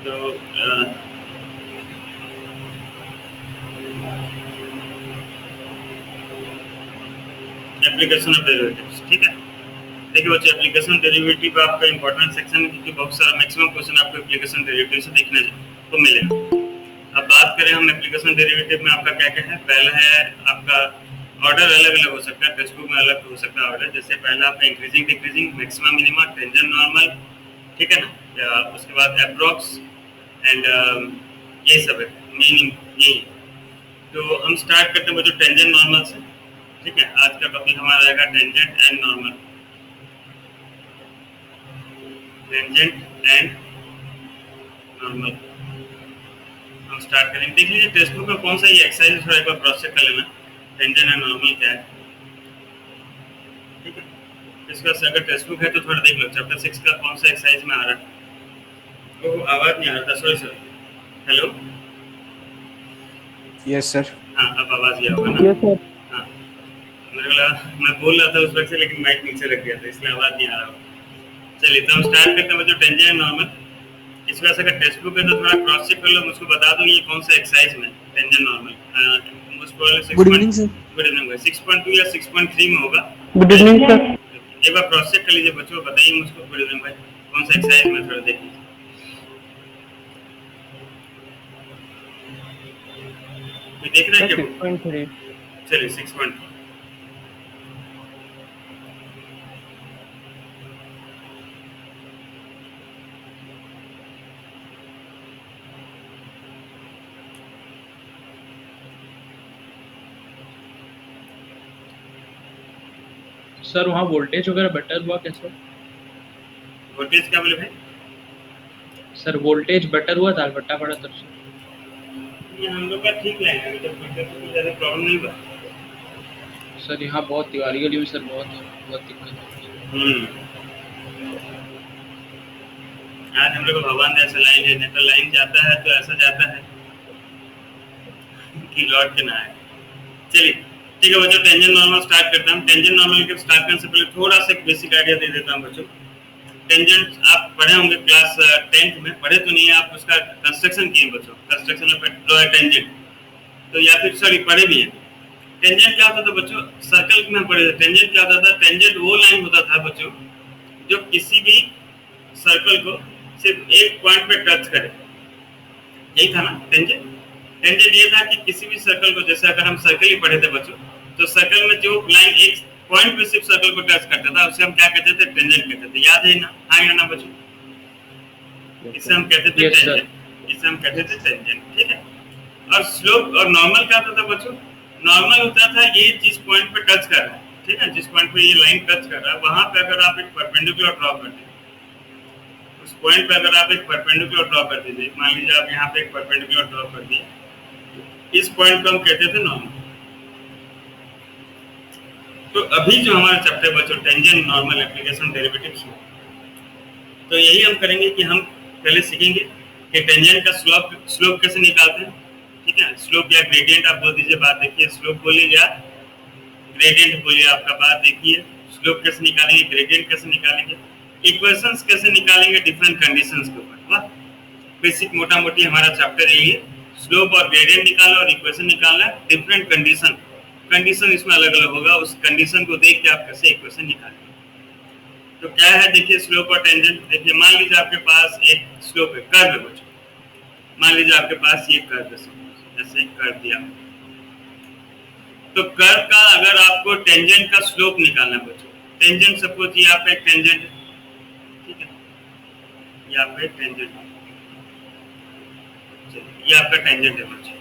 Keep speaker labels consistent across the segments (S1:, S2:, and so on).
S1: तो application of derivatives, ठीक है। देखिए बच्चे, एप्लीकेशन डेरिवेटिव आपका इंपॉर्टेंट सेक्शन है, क्योंकि बहुत सारा मैक्सिमम क्वेश्चन आपको एप्लीकेशन डेरिवेटिव से देखने को मिलेगा। अब बात करें हम एप्लीकेशन डेरिवेटिव में, आपका क्या क्या है। पहला है आपका ऑर्डर अलग अलग हो सकता है, टेक्स्ट बुक में अलग हो सकता है ऑर्डर। जैसे पहला आपका increasing decreasing, maximum minima, tangent normal, ठीक है ना। या उसके बाद अप्रॉक्स एंड ये सब है, मीनिंग यही है। तो हम स्टार्ट करते हैं बच्चों टेंजेंट नॉर्मल से, ठीक है। आज का टॉपिक हमारा रहेगा tangent and normal. Tangent and normal हम स्टार्ट करेंगे। देख लीजिए टेक्स्ट बुक में कौन सा ये एक्सरसाइज, थोड़ा एक बार क्रॉस चेक कर लेना, टेंजेंट एंड नॉर्मल क्या है, ठीक है। इसका अगर टेक्स्ट बुक है तो थोड़ा देख लो, चैप्टर 6 का कौन सा एक्सरसाइज में आ रहा है। तो आवाज नहीं आ रहा था, sorry sir. Hello,
S2: yes sir.
S1: हाँ अब आवाज गया होगा ना।
S3: Yes sir.
S1: हाँ, मेरे को लगा मैं बोल रहा था उस वक्त से, लेकिन माइक नीचे रख दिया था इसलिए आवाज नहीं आ रहा होगा। चलिए तो हम स्टार्ट करते हैं बच्चों टेंजेंट एंड नॉर्मल। इस वजह से अगर टेक्स्ट बुक है तो थोड़ा क्रॉस चेक कर लो, मुझको बता दो ये कौन सा एक्सरसाइज में tangent normal.
S3: Good evening sir.
S1: Good evening भाई, 6.2 या 6.3 में होगा।
S3: Good evening sir.
S1: एक बार क्रॉस चेक कर लीजिए बच्चों, बताइए मुझको। गुड इवनिंग भाई, कौन सा एक्सरसाइज में थोड़ा देख लीजिए। ये देख रहे हैं क्या?
S3: 6.3।
S1: चलिए 6.3।
S4: सर वहाँ वोल्टेज वगैरह बेटर हुआ कैसे?
S1: वोल्टेज क्या बोले भाई?
S4: सर वोल्टेज बेटर हुआ, दाल बट्टा पड़ा तब से।
S1: ये हम लोग का ठीक लाइन है, तो वोल्टेज को ज़्यादा प्रॉब्लम नहीं हुआ।
S4: सर यहाँ बहुत तिवारी गली में सर बहुत दिक्कत है।
S1: आज हम लोग को भगवान जैसा लाइन है, नहीं तो लाइन जाता है तो ऐसा जाता है कि लौट के ना आए। चलिए ठीक है बच्चों, टेंजेंट नॉर्मल स्टार्ट करता हूँ। टेंजेंट नॉर्मल के स्टार्ट करने से पहले थोड़ा सा एक बेसिक आइडिया दे देता हूँ बच्चों। टेंजेंट आप पढ़े होंगे क्लास 10th में, पढ़े तो नहीं है आप, उसका कंस्ट्रक्शन किए बच्चों, कंस्ट्रक्शन ऑफ ड्रॉ टेंजेंट, तो या फिर सॉरी पढ़े भी है। टेंजेंट क्या होता था बच्चों, सर्कल में पढ़े थे। टेंजेंट क्या होता था? टेंजेंट वो लाइन होता था बच्चों जो किसी भी सर्कल को सिर्फ एक पॉइंट पे टच करे, यही था ना टेंजेंट। टेंजेंट ये था कि किसी भी सर्कल को, जैसे अगर हम सर्कल ही पढ़े थे बच्चों, तो सर्कल में जो लाइन एक पॉइंट पे सिर्फ सर्कल को टच करता था उसे हम क्या कहते थे? टेंजेंट कहते थे। याद है ना? हाँ या ना बच्चों? इसे हम कहते थे टेंजेंट, इसे हम कहते थे टेंजेंट, ठीक है। और स्लोप और नॉर्मल क्या होता था बच्चों? नॉर्मल होता था ये जिस पॉइंट पे टच कर रहा है, ठीक है, जिस पॉइंट पे ये लाइन टच कर रहा है वहां पे अगर आप एक परपेंडिकुलर ड्रॉ कर दीजिए, उस पॉइंट पे अगर आप एक परपेंडिकुलर ड्रॉ कर दीजिए, मान लीजिए आप यहाँ पे एक परपेंडिकुलर ड्रॉ कर दिए, इस पॉइंट को हम कहते थे नॉर्मल। तो अभी जो हमारा चैप्टर बच्चों टेंजेंट नॉर्मल एप्लीकेशन डेरिवेटिव्स में, तो यही हम करेंगे कि हम पहले सीखेंगे कि टेंजेंट का स्लोप कैसे निकालते हैं, ठीक है। स्लोप या ग्रेडियंट आप बोल दीजिए, बात देखिए। स्लोप बोलिए या ग्रेडियंट बोलिए, आपका बात देखिए। स्लोप कैसे निकालेंगे, ग्रेडियंट कैसे निकालेंगे, इक्वेशंस कैसे निकालेंगे डिफरेंट कंडीशंस के ऊपर। वाह, बेसिक मोटा मोटी हमारा चैप्टर यही है। स्लोप और ग्रेडियंट निकालना और इक्वेशन निकालना, डिफरेंट कंडीशन इसमें अलग अलग होगा, उस कंडीशन को देख के आप कैसे इक्वेशन निकालेंगे। तो क्या है देखिए स्लोप और टेंजेंट। देखिए मान लीजिए आपके पास एक स्लोप है, कर्व है बच्चों, मान लीजिए आपके पास ये कर्व है, जैसे कर्व दिया, तो कर्व का अगर आपको टेंजेंट का स्लोप निकालना है बच्चों, टेंजेंट सपोज ये आपका एक टेंजेंट है, ठीक है, ये आपका एक टेंजेंट है, ये आपका टेंजेंट है बच्चों।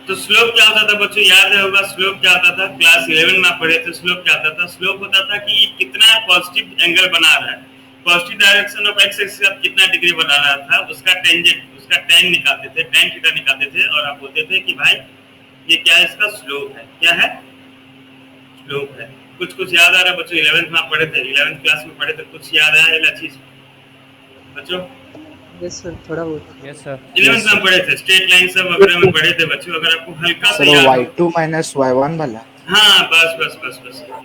S1: तो स्लोप क्या होता था बच्चों, याद है होगा स्लोप क्या होता था, क्लास 11 में आप पढ़े थे। स्लोप क्या होता था? स्लोप होता था कि ये कितना पॉजिटिव एंगल बना रहा है, positive direction of x axis का कितना डिग्री बना रहा था, उसका टेंजेंट, उसका tan निकालते थे, tan थीटा निकालते थे, और आप बोलते थे कि भाई ये क्या है, इसका स्लोप है। क्या है? स्लोप है। कुछ याद आ रहा है बच्चों? 11th में आप पढ़े थे, 11th क्लास में पढ़े थे, कुछ याद आया ये चीज बच्चों?
S3: यस सर, थोड़ा बहुत।
S2: Yes sir.
S1: 11th में पढ़े थे, स्ट्रेट लाइन सब वगैरह में पढ़े थे बच्चों, अगर आपको हल्का सा याद हो।
S2: y2 माइनस y1 वाला।
S1: हाँ बस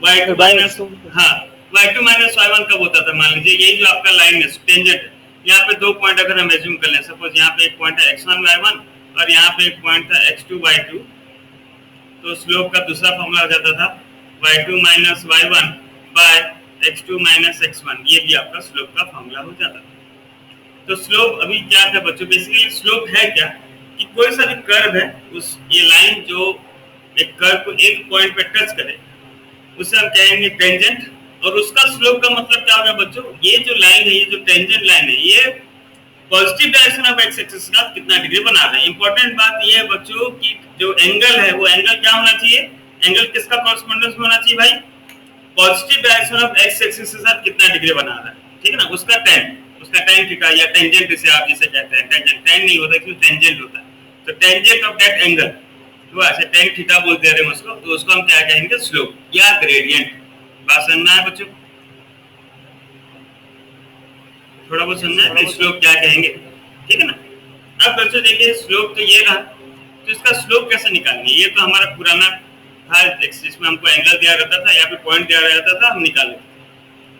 S1: y2 माइनस, हाँ y2 माइनस y1 कब होता था? मान लीजिए यही जो आपका लाइन है टेंजेंट, यहाँ पे दो पॉइंट अगर हम एज्यूम कर लें, सपोज यहाँ पे एक पॉइंट है x1 y1 और यहाँ पे एक पॉइंट था x2 y2, तो स्लोप का दूसरा फॉर्मूला हो जाता था y2 minus y1 bye x2 minus x1, ये भी आपका स्लोप का फॉर्मूला हो जाता था। तो स्लोप अभी क्या था बच्चों, बेसिकली स्लोप है क्या कि कोई सा भी कर्व है, उस ये लाइन जो एक कर्व को एक पॉइंट पे टच करे उसे हम कहेंगे टेंजेंट, और उसका स्लोप का मतलब क्या होगा बच्चों, ये जो लाइन है, ये जो टेंजेंट लाइन है, ये positive direction of x axis का कितना डिग्री बना रहा है। इंपॉर्टेंट बात ये है बच्चों कि जो एंगल है वो एंगल क्या होना चाहिए, एंगल किसका कॉरेस्पॉन्डेंस में होना चाहिए भाई, positive direction of x axis के साथ कितना डिग्री बना रहा है, ठीक है ना, उसका tan थीटा या टेंजेंट इसे आप जिसे कहते हैं, टेंजेंट tan नहीं होता क्यों, टेंजेंट होता है, तो टेंजेंट ऑफ दैट एंगल, तो ऐसे tan थीटा बोलते हैं उसको, तो उसको हम क्या कहेंगे, स्लोप या ग्रेडियंट। बात समझना है बच्चों, थोड़ा बहुत समझना है स्लोप क्या कहेंगे, ठीक है ना। अब बच्चों देखिए स्लोप तो ये रहा, तो इसका स्लोप कैसे निकालेंगे, ये तो हमारा पुराना था जिसमें हमको एंगल दिया रहता था या फिर पॉइंट दिया रहता था, हम निकाल लेते थे।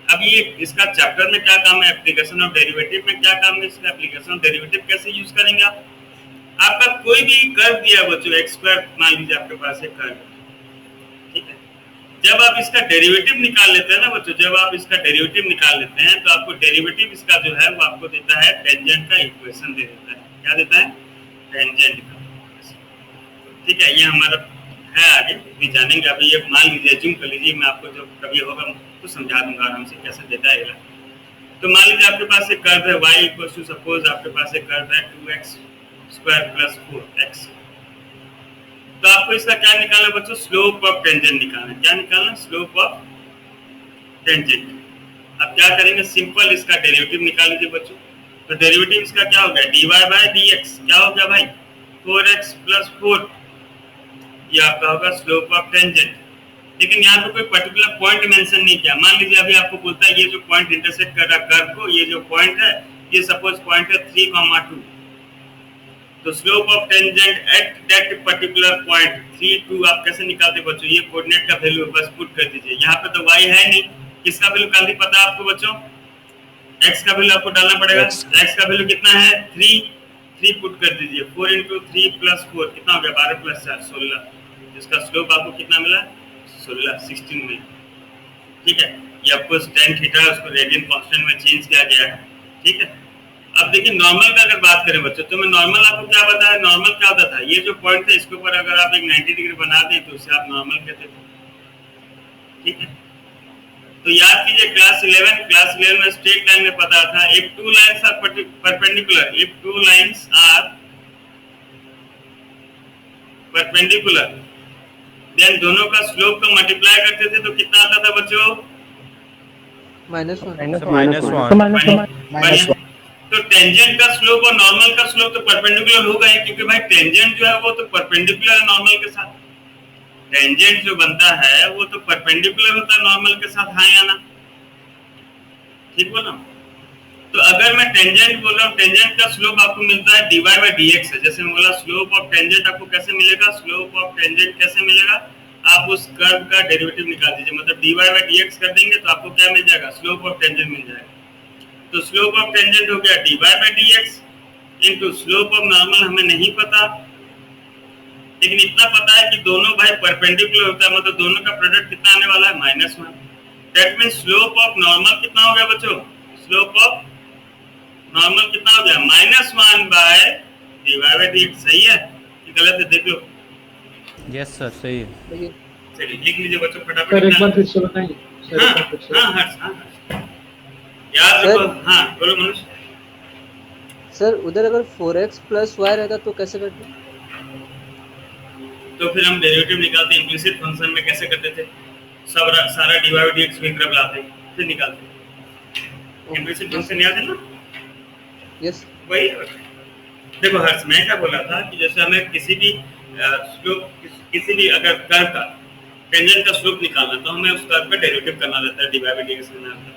S1: अब ये इसका चैप्टर में क्या काम है, एप्लीकेशन ऑफ डेरिवेटिव में क्या काम है, इसका एप्लीकेशन ऑफ डेरिवेटिव कैसे यूज करेंगे आप। आपका कोई भी कर्व दिया बच्चों, एक्स स्क्वायर मान लीजिए आपके पास एक कर्व, ठीक है, जब आप इसका डेरिवेटिव निकाल लेते हैं ना बच्चों, जब आप इसका डेरिवेटिव निकाल लेते हैं तो आपको डेरिवेटिव इसका जो है वो आपको देता है टेंजेंट का इक्वेशन दे देता है, क्या देता है, टेंजेंट का, ठीक है। ये हमारा है, आगे भी जानेंगे। अभी ये मान लीजिए, एज्यूम कर लीजिए, मैं आपको जो कभी होगा तो समझा दूंगा आराम से कैसे देता है। तो मान लीजिए आपके पास एक कर्व है y इक्वल टू, सपोज आपके पास एक कर्व है 2x स्क्वायर प्लस 4x, तो आपको इसका क्या निकालना बच्चों, स्लोप ऑफ टेंजेंट निकालना। क्या निकालना, स्लोप ऑफ टेंजेंट। अब क्या करेंगे, सिंपल इसका डेरिवेटिव निकाल लीजिए बच्चों। तो डेरिवेटिव इसका क्या हो गया, dy बाय dx, क्या हो गया भाई, 4x प्लस 4, ये आपका होगा स्लोप ऑफ टेंजेंट। लेकिन यहाँ पे कोई पर्टिकुलर पॉइंट मेंशन नहीं किया। मान लीजिए अभी आपको बोलता है ये जो पॉइंट इंटरसेक्ट कर रहा है कर्व को, ये जो पॉइंट है, ये सपोज पॉइंट है 3,2, तो slope of tangent at that particular point 3, 2 आप कैसे निकालते बच्चों, ये कोऑर्डिनेट का वैल्यू बस पुट कर दीजिए। यहाँ पे तो y है नहीं, किसका वैल्यू काफी पता है आपको बच्चों, x का वैल्यू आपको डालना पड़ेगा। x का वैल्यू कितना है, 3 पुट कर दीजिए। 4 × 3 + 4 कितना हो गया, 12 + 4 16, इसका स्लोप आपको कितना मिला, 16 में, ठीक है। ये आपको tan थीटा उसको रेडियन कांस्टेंट में चेंज किया गया है, ठीक है। अब देखिए नॉर्मल का अगर बात करें बच्चों, तो मैं नॉर्मल आपको क्या बताया, नॉर्मल क्या होता था, ये जो पॉइंट है इसके ऊपर अगर आप एक 90 डिग्री बना दें तो उसे आप नॉर्मल कहते थे, ठीक है। तो याद कीजिए क्लास 11 में स्ट्रेट लाइन में पता था, if two lines are perpendicular, if two lines are perpendicular, then दोनों का स्लोप को मल्टीप्लाई करते थे तो कितना आता था बच्चों, -1। तो टेंजेंट का स्लोप और नॉर्मल का स्लोप तो परपेंडिकुलर होगा ही, क्योंकि भाई टेंजेंट जो है वो तो परपेंडिकुलर है नॉर्मल के साथ। टेंजेंट जो बनता है वो तो परपेंडिकुलर होता है नॉर्मल के साथ, हाँ या ना, ठीक बोला। तो अगर मैं टेंजेंट बोल रहा हूँ, टेंजेंट का स्लोप आपको मिलता है dy बाय dx है। जैसे मैं बोला स्लोप ऑफ टेंजेंट आपको कैसे मिलेगा, स्लोप ऑफ टेंजेंट कैसे मिलेगा, आप उस कर्व का डेरिवेटिव निकाल दीजिए, मतलब dy बाय dx कर देंगे तो आपको क्या मिल जाएगा, स्लोप ऑफ टेंजेंट मिल जाएगा। तो स्लोप ऑफ टेंजेंट हो गया dy by dx into slope of normal हमें नहीं पता, लेकिन इतना पता है कि दोनों भाई परपेंडिकुलर होता है, मतलब दोनों का प्रोडक्ट कितना आने वाला है, -1। That means slope of normal कितना हो गया बच्चों, स्लोप ऑफ नॉर्मल कितना हो गया, -1 बाय dy बाय dx। सही है कि गलत है, देख लो।
S5: यस सर, सही है।
S1: चलिए लिख लीजिए बच्चों फटाफट।
S3: सर एक बार फिर से बताएंगे।
S1: हाँ याद रखो। हाँ बोलो मनुष्य।
S3: सर उधर अगर 4x + y रहता तो कैसे करते,
S1: तो फिर हम डेरिवेटिव निकालते, इम्प्लिसिट फंक्शन में कैसे करते थे, सब सारा dy बाय dx को एक तरफ लाते फिर निकालते। इम्प्लिसिट फंक्शन याद है ना,
S3: यस
S1: वही। देखो हर्ष, मैं क्या बोला था कि जैसे हमें किसी भी स्लोप, किसी भी अगर कर्व का टेंजेंट का स्लोप निकालना तो हमें उस कर्व का डेरिवेटिव करना रहता है, dy बाय dx करना रहता है।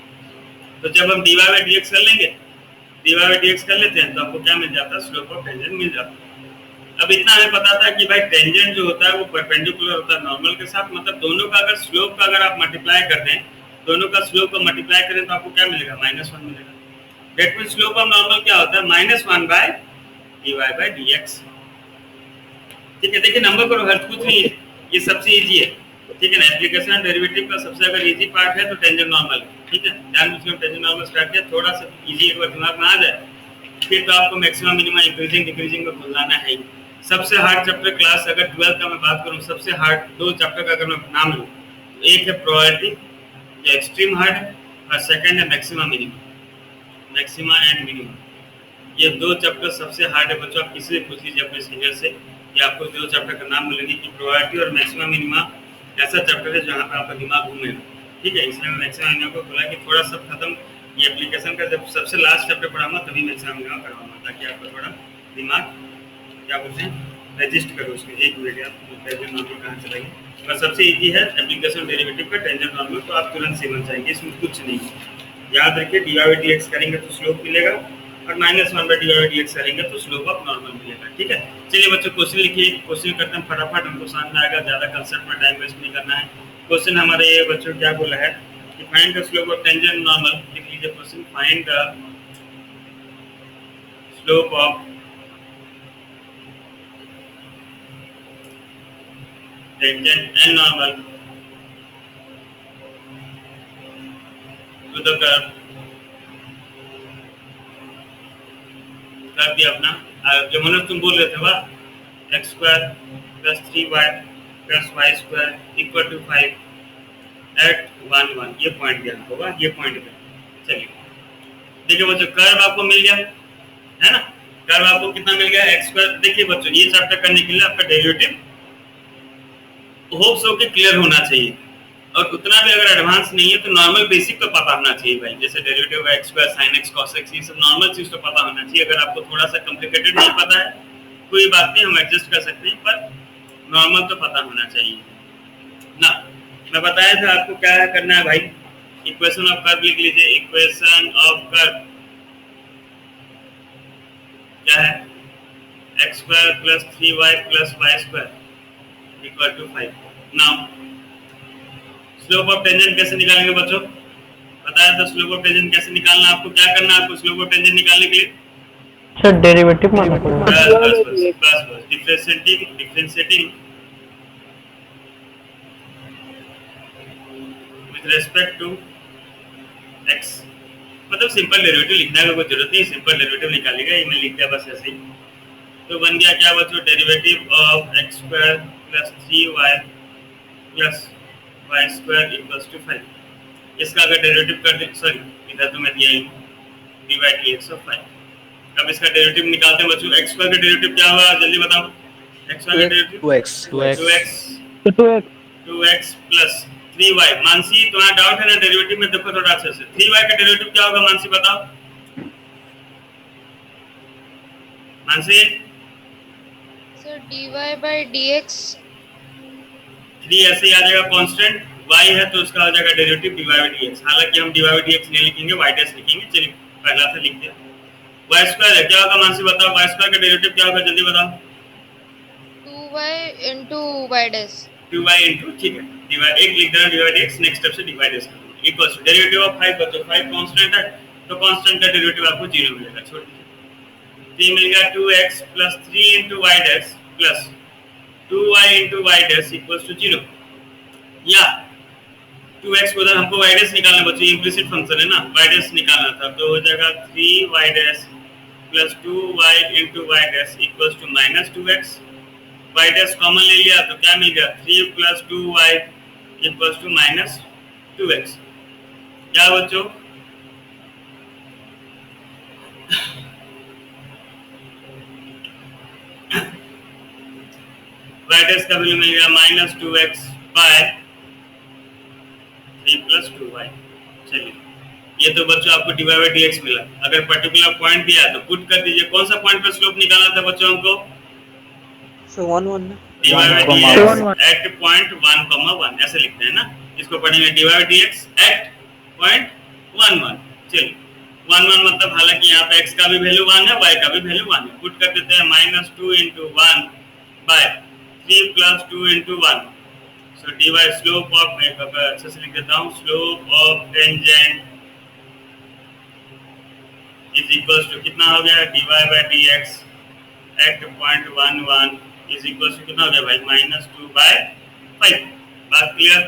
S1: तो जब हम dy बाय dx कर लेंगे, dy बाय dx कर लेते हैं तो आपको क्या मिल जाता है, स्लोप ऑफ टेंजेंट मिल जाता है। अब इतना हमें पता था कि भाई टेंजेंट जो होता है वो परपेंडिकुलर होता है नॉर्मल के साथ, मतलब दोनों का अगर स्लोप का अगर आप मल्टीप्लाई कर दें, दोनों का स्लोप को मल्टीप्लाई करें तो आपको क्या मिलेगा, -1 मिलेगा। That means slope of normal क्या होता है -1/dy/dx। ठीक है, देखिए नंबर करो, हर कुछ नहीं है, ये सबसे इजी है। ठीक है ना, एप्लीकेशन डेरिवेटिव का सबसे अगर इजी पार्ट है तो टेंजेंट नॉर्मल। ठीक है, ध्यान दीजिए, टेंजेंट नॉर्मल स्टार्ट किया, थोड़ा सा इजी एक बार दिमाग में आ जाए फिर तो आपको मैक्सिमम मिनिमम इंक्रीजिंग डिक्रीजिंग को भूलना है ही। सबसे हार्ड चैप्टर क्लास अगर 12 का मैं बात करूं, सबसे हार्ड 2 चैप्टर का अगर मैं नाम लूं तो एक है प्रोबेबिलिटी, जो एक्सट्रीम हार्ड है, और सेकंड है maxima minimum, maxima and minimum. ये 2 चैप्टर सबसे हार्ड है बच्चों। आप किसी से पूछ लीजिए अपने सीनियर से कि आपको 2 चैप्टर का नाम मिलेंगे कि प्रोबेबिलिटी और मैक्सिमा मिनिमा ऐसा चैप्टर है जहाँ पर आपका दिमाग घूमेगा। ठीक है, इसलिए मैं मैक्सिमा मिनिमा को बोला कि थोड़ा सब खत्म, ये एप्लीकेशन का जब सबसे लास्ट चैप्टर पढ़ाऊंगा तभी मैक्सिमा मिनिमा कराऊंगा, ताकि आपका थोड़ा दिमाग क्या बोलते हैं रजिस्ट करो उसके। एक मिनट, आप टेंजेंट नॉर्मल कहाँ चलाइए, और सबसे इजी है एप्लीकेशन डेरिवेटिव का टेंजेंट नॉर्मल, तो आप तुरंत समझ जाएंगे, इसमें कुछ नहीं है। याद रखिए dy/dx करेंगे तो स्लोप मिलेगा, और -1/dy/dx करेंगे तो स्लोप ऑफ नॉर्मल मिलेगा। ठीक है, चलिए बच्चों क्वेश्चन लिखिए, क्वेश्चन करते हैं फटाफट, हमको समझ में आएगा, ज़्यादा कंसेप्ट में टाइम वेस्ट नहीं करना है। क्वेश्चन हमारे ये बच्चों क्या बोला है कि find the slope of tangent normal. लिख लीजिए question, find the slope of tangent and normal to the curve. कर दिया अपना, जो मनोज तुम बोल रहे थे वाह, x² + 3y + y² = 5 at 1 1, ये पॉइंट दिया होगा, ये पॉइंट पे। चलिए देखिए बच्चों, कर्व आपको मिल गया है ना, कर्व आपको कितना मिल गया x²। देखिए बच्चों, ये चैप्टर करने के लिए आपका डेरिवेटिव होप सो कि क्लियर होना चाहिए, और उतना भी अगर एडवांस नहीं है तो नॉर्मल बेसिक तो पता होना चाहिए भाई, जैसे डेरिवेटिव का x² sin x cos x, ये सब नॉर्मल चीज तो पता होना चाहिए। अगर आपको थोड़ा सा कॉम्प्लिकेटेड नहीं पता है कोई बात नहीं, हम एडजस्ट कर सकते हैं, पर नॉर्मल तो पता होना चाहिए ना। मैं बताया था आपको क्या करना है भाई, इक्वेशन ऑफ कर्व लिख लीजिए। इक्वेशन ऑफ कर्व क्या है, x² + 3y + y² = 5। Now slope of tangent कैसे निकालेंगे बच्चों, बताया था स्लोप ऑफ टेंजेंट कैसे निकालना, आपको क्या करना है, आपको स्लोप ऑफ टेंजेंट निकालने के लिए
S6: सर डेरिवेटिव मानना पड़ेगा।
S1: बस differentiating with respect to x, मतलब सिंपल डेरिवेटिव लिखने की कोई जरूरत नहीं, सिंपल डेरिवेटिव निकालेगा, ये मैं लिख दिया बस ऐसे ही। तो बन गया क्या बच्चों, derivative of x² + 3y + y² = 5। इसका अगर डेरिवेटिव कर दे, सॉरी इधर तो मैं दिया ही dy/dx of 5। अब इसका डेरिवेटिव निकालते हैं बच्चों। x² का डेरिवेटिव क्या होगा जल्दी बताओ, x² का derivative
S2: 2x
S1: 2x + 3y। Mansi तुम्हारा डाउट है ना डेरिवेटिव में, देखो थोड़ा अच्छे से, 3y का डेरिवेटिव क्या होगा मानसी बताओ, मानसी।
S7: सर dy/dx
S1: 3 ऐसे ही आ जाएगा कांस्टेंट, y है तो उसका आ जाएगा डेरिवेटिव dy/dx। हालांकि हम dy/dx नहीं लिखेंगे, y' लिखेंगे। चलिए पहला था लिख दिया। y² है, क्या होगा मानसी बताओ, y² का डेरिवेटिव क्या होगा जल्दी बताओ।
S7: 2y * y'।
S1: 2y into, ठीक है, dy एक लिख देना dy/dx, नेक्स्ट स्टेप से dy' कर दो, इक्वल्स टू डेरिवेटिव ऑफ 5 बच्चों, 5 कांस्टेंट है तो कांस्टेंट का डेरिवेटिव आपको 0 मिलेगा, छोड़ दीजिए। 3 मिल गया 2x + 3 into y' + 2y into y' = 0। या 2x को उधर हमको y' निकालना बच्चों, इम्प्लिसिट फंक्शन है ना, y' निकालना था, तो हो जाएगा 3y' + 2y into y' = -2x। y' common ले लिया तो क्या मिल गया, 3 + 2y = -2x। क्या बच्चों, y' का वैल्यू मिल गया -2x by 3 + 2y। चलिए ये तो बच्चों आपको dy/dx मिला। अगर पर्टिकुलर पॉइंट दिया तो पुट कर दीजिए, कौन सा पॉइंट पर स्लोप निकालना था बच्चों हमको,
S3: सो 1 1
S1: dy/dx at point 1, 1 ऐसे लिखते हैं ना, इसको पढ़ेंगे dy/dx at point 1 1। चलिए 1 1 मतलब, हालांकि यहाँ पे x का भी वैल्यू 1 है, y का भी वैल्यू 1 है, पुट कर देते हैं -2 into 1 by 3 + 2 into 1। So dy slope of, मैं अच्छे से लिख देता हूँ, slope of tangent is equal to कितना हो गया dy by dx at point 1 1 is equal to कितना हो गया भाई -2/5 बात clear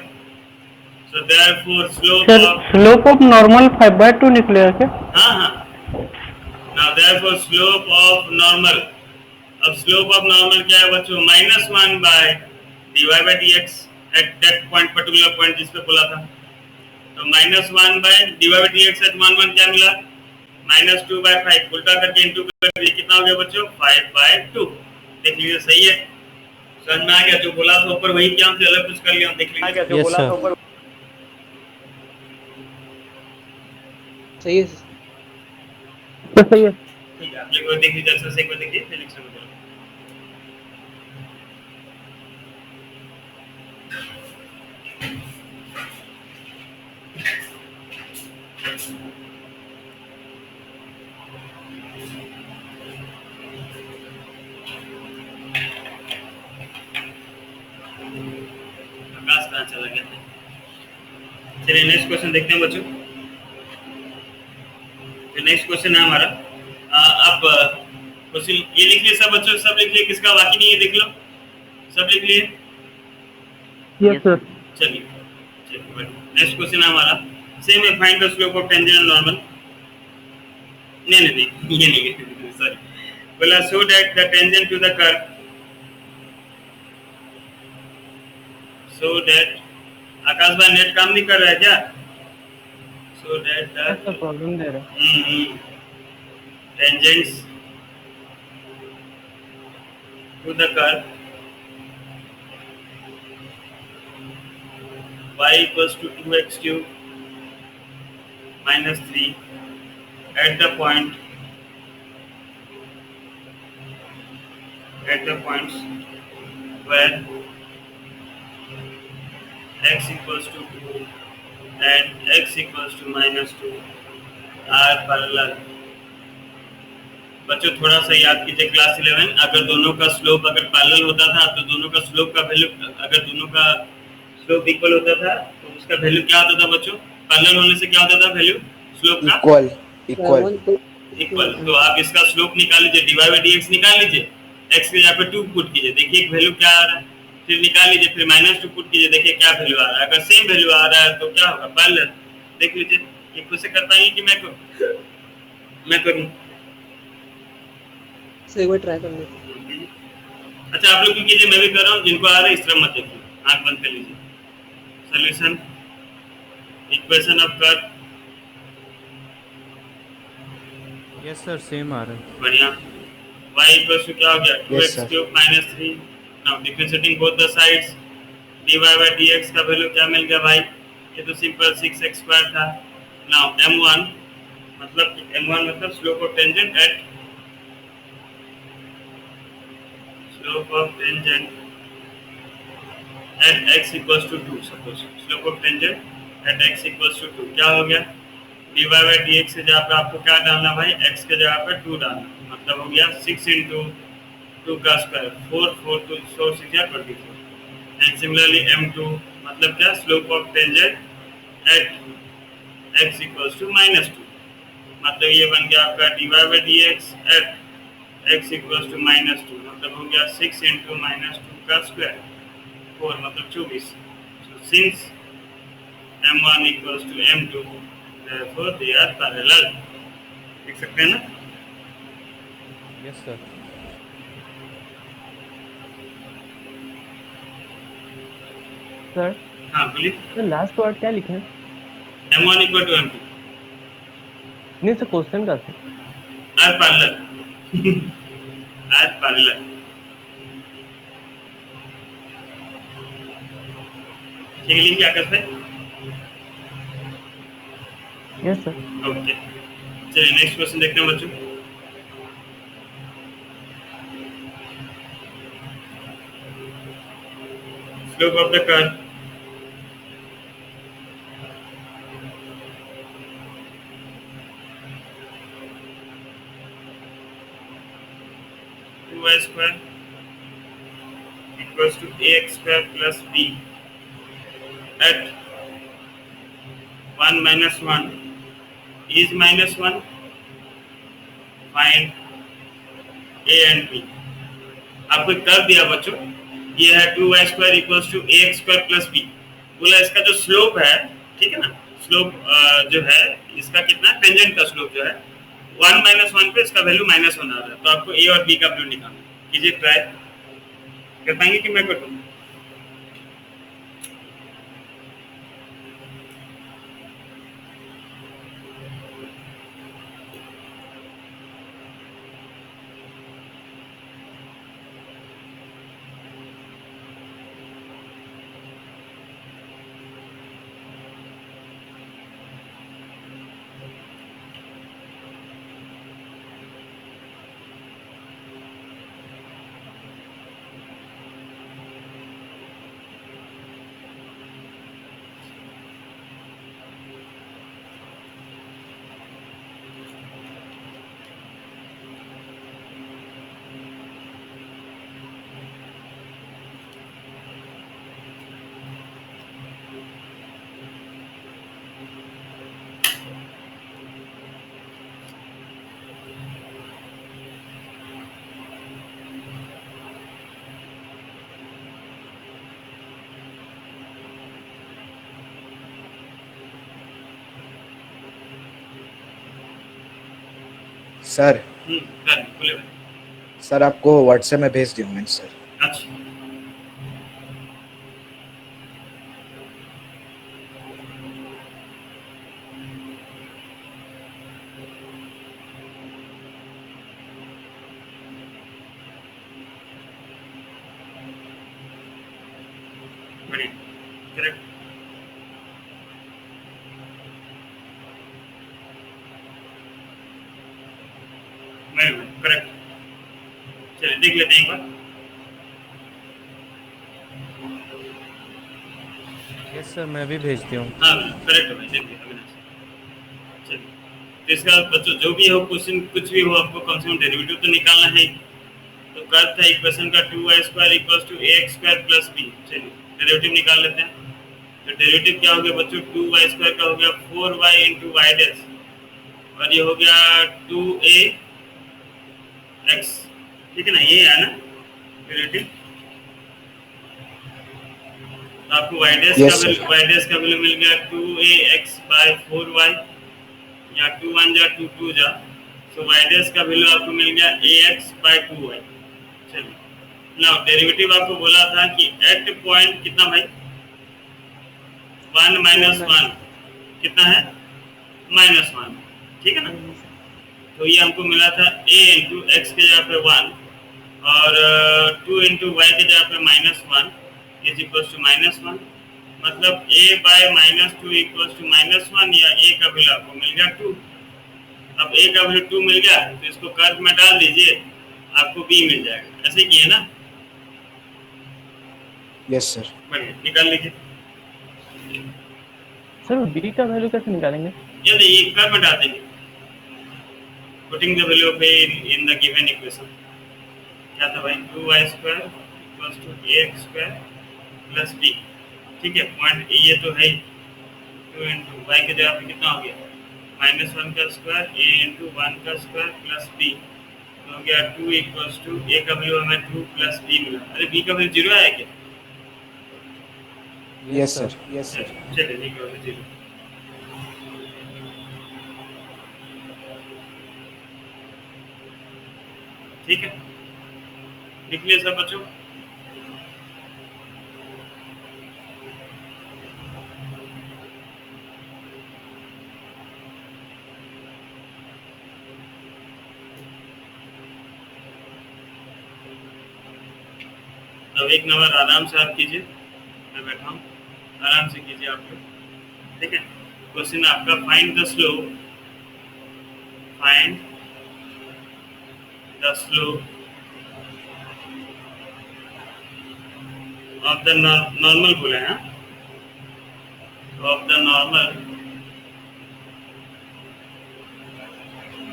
S1: so therefore slope
S6: sir
S1: of
S6: slope of normal 5/2 निकलेगा क्या?
S1: हाँ now therefore slope of normal अब स्लोप ऑफ नॉर्मल क्या है बच्चों -1/dy by dx at that point particular point जिस पे बोला था तो -1/dy by dx एट 1 1 क्या मिला -2/5 उल्टा करके इनटू कर दिए कितना हो गया बच्चों 5/2 देख लीजिए सही है समझ में आ गया जो बोला था ऊपर वही क्या हमसे अलग कुछ कर लिया देख लीजिए
S5: यस सर
S3: सही है
S6: तो सही है।
S1: ठीक है आप लोग देख लीजिए जैसे से एक बार देखिए फिर नेक्स्ट में आकाश कहाँ चला गया था चलिए नेक्स्ट क्वेश्चन देखते हैं बच्चों नेक्स्ट क्वेश्चन है हमारा आप क्वेश्चन ये लिख लिए सब बच्चों सब लिख लिए किसका बाकी नहीं है देख लो सब लिख लिए
S6: यस सर।
S1: चलिए नेक्स्ट क्वेश्चन है हमारा सेम है find the slope of tangent and normal नहीं ये नहीं सॉरी बोला show that the tangent to the curve so that Akash भाई नेट काम नहीं कर रहा है क्या so that the
S6: प्रॉब्लम दे रहा है।
S1: tangents to the curve y equals to 2x cube minus 3 at the points where x equals to 2 and x equals to -2 are parallel बच्चों थोड़ा सा याद कीजिए क्लास 11 अगर दोनों का स्लोप अगर पैरेलल होता था तो दोनों का स्लोप का वैल्यू अगर दोनों का स्लोप इक्वल होता था तो उसका वैल्यू क्या होता था बच्चों पैरेलल होने से क्या होता था वैल्यू स्लोप का इक्वल तो आप इसका स्लोप निकाल लीजिए dy by dx निकाल लीजिए x के जगह पे 2 पुट कीजिए देखिए एक वैल्यू क्या आ रहा है फिर निकाल लीजिए फिर -2 पुट कीजिए देखिए क्या वैल्यू आ रहा है अगर सेम वैल्यू आ रहा है तो क्या होगा पैरेलल देख लीजिए ये खुद से कर पाएंगे कि मैं करूं
S3: सो एक बार ट्राई कर लो
S1: अच्छा आप लोग भी कीजिए मैं भी कर रहा हूं जिनको आ रहा है इस तरह मत देखिए आंख बंद कर लीजिए solution equation of curve
S5: yes sir same आ रहा है
S1: बढ़िया y इक्वल टू क्या हो गया 2x cube -3 now differentiating both the sides dy by dx का वैल्यू क्या मिल गया भाई ये तो सिंपल 6x² था नाउ m1 मतलब slope of tangent at x equals to 2 suppose slope of tangent at x equals to 2 क्या हो गया dy by dx के जगह पे आपको क्या डालना भाई x के जगह पे 2 डालना मतलब हो गया 6 into 2 का स्क्वायर 4 4 2 6 या 24 एंड सिमिलरली m2 मतलब क्या slope of tangent at x equals to -2 मतलब ये बन गया आपका dy by dx at x equals to -2 मतलब हो गया 6 into -2 का स्क्वायर 4 मतलब 24 so since m1 equals to m2 therefore they are parallel देख सकते हैं ना
S5: यस सर
S6: सर
S1: हाँ बोलिए
S6: तो लास्ट वर्ड क्या लिखे हैं?
S1: m1 equal to m2
S6: नहीं सर क्वेश्चन का sir
S1: are parallel are parallel ठीक है लिखिए आकाश भाई
S6: यस सर।
S1: ओके चलिए नेक्स्ट क्वेश्चन देखते हैं बच्चों slope of the curve y square equals to ax square plus b at 1 minus 1 is -1 find A and B. आपको कर दिया बच्चों, ये है 2y² equals to ax² plus B. बोला इसका जो स्लोप है, ठीक है ना, स्लोप जो है इसका कितना, टेंजेंट का स्लोप जो है 1 - 1 पे इसका वैल्यू -1 आ रहा है। तो आपको ए और बी का वैल्यू निकालना। कीजिए ट्राई, कर पाएंगे कि मैं करूँ?
S2: सर
S1: कर बोले भाई।
S2: सर आपको व्हाट्सएप में भेज दिया मैंने सर।
S1: अच्छा, बढ़िया, करेक्ट। करेक्ट। चलिए देख लेते हैं एक बार।
S5: यस सर, मैं भी भेजती हूँ।
S1: हाँ करेक्ट है भाई, देखिए अविनाश। चलिए, तो इसका बच्चों जो भी हो क्वेश्चन, कुछ भी हो, आपको कम से कम डेरिवेटिव तो निकालना है। तो कर था इक्वेशन का 2y² equals to ax² plus b। चलिए डेरिवेटिव निकाल लेते हैं। तो डेरिवेटिव क्या हो गया बच्चों, 2y² का हो गया 4y इंटू वाई डैश, और ये हो गया 2ax, ठीक है ना, ये है ना डेरिवेटिव। तो आपको वाई डैश का वैल्यू मिल गया 2ax/4y, या 2 1 जा 2 2 जा, तो वाई डैश का वैल्यू आपको मिल गया ax/2y। चलिए नाउ डेरिवेटिव आपको बोला था कि एट पॉइंट कितना भाई, 1 - 1 कितना है, -1, ठीक है ना। तो ये हमको मिला था a इंटू एक्स के जगह पे 1 और 2 इंटू वाई के जगह पे -1 इज इक्वल टू -1, मतलब a/-2 इक्वल टू -1, या a का वैल्यू आपको मिल गया 2। अब a का वैल्यू 2 मिल गया तो इसको कर्व में डाल दीजिए, आपको b मिल जाएगा। ऐसे किए ना?
S2: Yes sir.
S1: बढ़िया, निकाल लीजिए।
S6: सर बी का वैल्यू कैसे निकालेंगे?
S1: ये देखिए कर्व में डाल देंगे, putting the value of a in the given equation. क्या था भाई, 2y² equals to ax² plus b, ठीक है। पॉइंट ये तो है 2 इंटू वाई के जगह पे कितना हो गया, -1 का स्क्वायर a इंटू 1 का स्क्वायर प्लस b, तो हो गया 2 इक्वल्स टू a का वैल्यू हमें 2 प्लस b मिला। अरे b का वैल्यू 0 आया क्या?
S2: Yes sir, yes sir.
S1: चलिए b का वैल्यू 0। ठीक है, लिख लिया सब बच्चों? अब एक नंबर आराम से आप कीजिए, मैं बैठा हूँ, आराम से कीजिए आप लोग, ठीक है। क्वेश्चन आपका find the slope, find the slope of the normal बोले हैं, of the normal